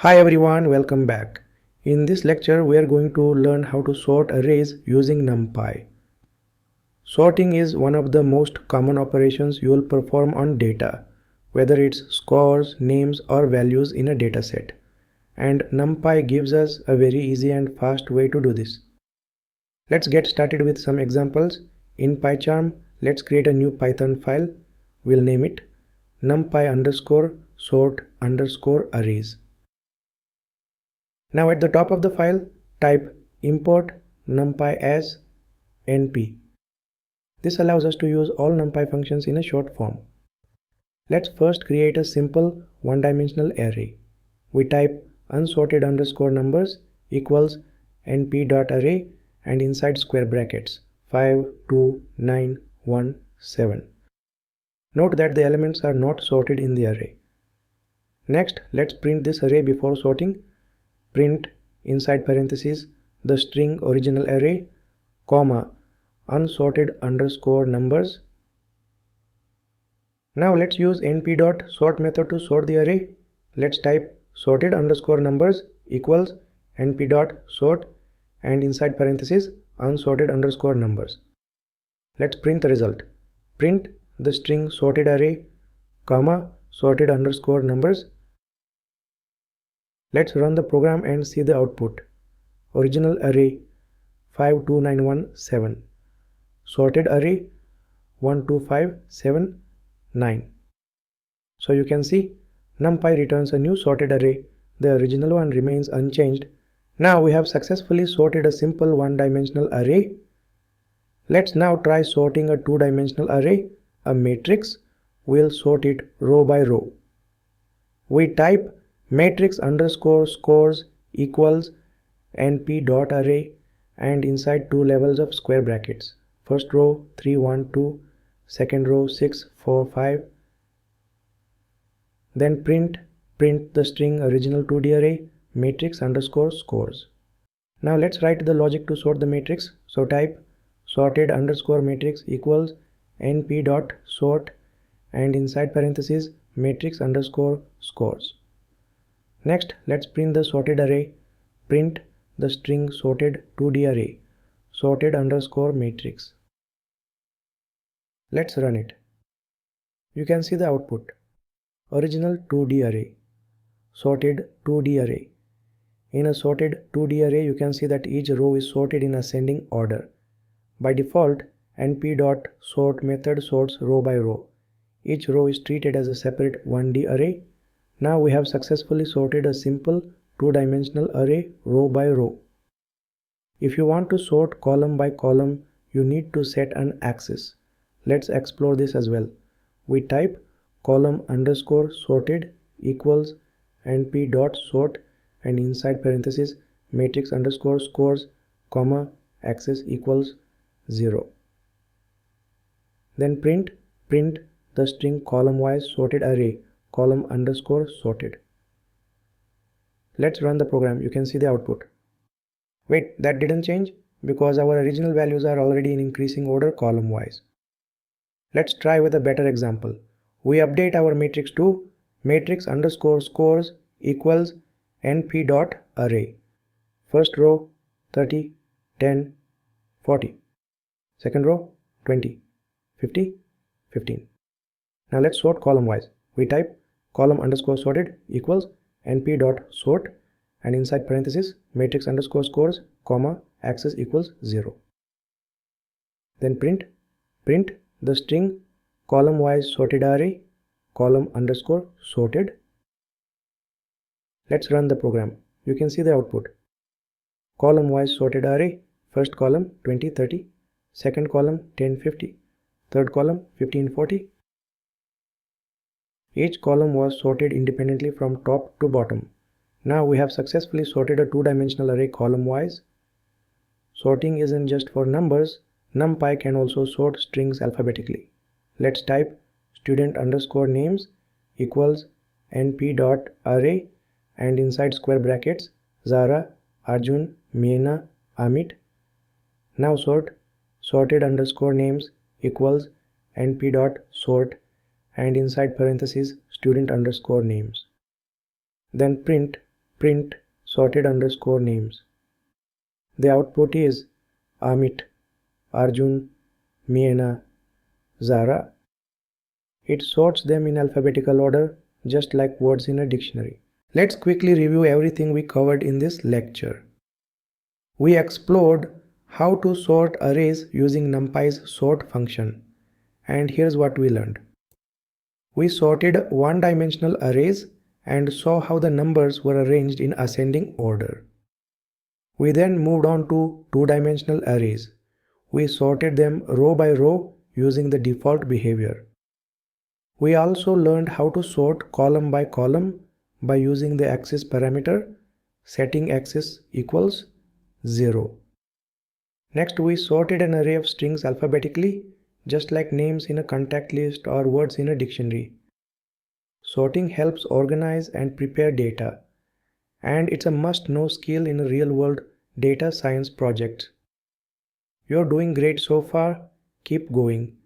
Hi everyone, welcome back. In this lecture, we are going to learn how to sort arrays using NumPy. Sorting is one of the most common operations you will perform on data, whether it's scores, names, or values in a dataset. And NumPy gives us a very easy and fast way to do this. Let's get started with some examples. In PyCharm, let's create a new Python file. We'll name it numpy_sort_arrays. Now at the top of the file, type import numpy as np. This allows us to use all numpy functions in a short form. Let's first create a simple one-dimensional array. We type unsorted underscore numbers equals np.array and inside square brackets 5, 2, 9, 1, 7. Note that the elements are not sorted in the array. Next, let's print this array before sorting. Print inside parentheses the string original array, comma, unsorted underscore numbers. Now let's use np.sort method to sort the array. Let's type sorted underscore numbers equals np.sort and inside parentheses unsorted underscore numbers. Let's print the result. Print the string sorted array, comma, sorted underscore numbers. Let's run the program and see the output. Original array 52917, sorted array 12579. So you can see NumPy returns a new sorted array. The original one remains unchanged. Now we have successfully sorted a simple one-dimensional array. Let's now try sorting a two-dimensional array, a matrix. We'll sort it row by row. We type matrix underscore scores equals np.array and inside two levels of square brackets. First row 3, 1, 2, second row 6, 4, 5. Then print the string original 2D array matrix underscore scores. Now let's write the logic to sort the matrix. So type sorted underscore matrix equals np.sort and inside parentheses matrix underscore scores. Next, let's print the sorted array. Print the string sorted 2D array, sorted underscore matrix. Let's run it. You can see the output. Original 2D array, sorted 2D array. In a sorted 2D array, you can see that each row is sorted in ascending order. By default, np.sort method sorts row by row. Each row is treated as a separate 1D array. Now we have successfully sorted a simple two-dimensional array row by row. If you want to sort column by column, you need to set an axis. Let's explore this as well. We type column underscore sorted equals np.sort and inside parentheses matrix underscore scores, comma, axis equals 0. Then print the string column-wise sorted array column underscore sorted. Let's run the program. You can see the output. Wait, that didn't change because our original values are already in increasing order column wise. Let's try with a better example. We update our matrix to matrix underscore scores equals np.array. First row 30, 10, 40. Second row 20, 50, 15. Now let's sort column wise. We type column underscore sorted equals np.sort and inside parentheses matrix underscore scores, comma, axis equals 0. Then print the string column wise sorted array column underscore sorted. Let's run the program. You can see the output. Column wise sorted array, first column 20, 30, second column 10, 50, third column 15, 40. Each column was sorted independently from top to bottom. Now we have successfully sorted a two-dimensional array column-wise. Sorting isn't just for numbers. NumPy can also sort strings alphabetically. Let's type student underscore names equals np.array and inside square brackets Zara, Arjun, Meena, Amit. Now sorted underscore names equals np.sort and inside parentheses student underscore names. Then print print sorted underscore names. The output is Amit, Arjun, Meena, Zara. It sorts them in alphabetical order, just like words in a dictionary. Let's quickly review everything we covered in this lecture. We explored how to sort arrays using NumPy's sort function. And here's what we learned. We sorted one-dimensional arrays and saw how the numbers were arranged in ascending order. We then moved on to two-dimensional arrays. We sorted them row by row using the default behavior. We also learned how to sort column by column by using the axis parameter, setting axis equals 0. Next, we sorted an array of strings alphabetically, just like names in a contact list or words in a dictionary. Sorting helps organize and prepare data, and it's a must-know skill in a real-world data science project. You're doing great so far. Keep going.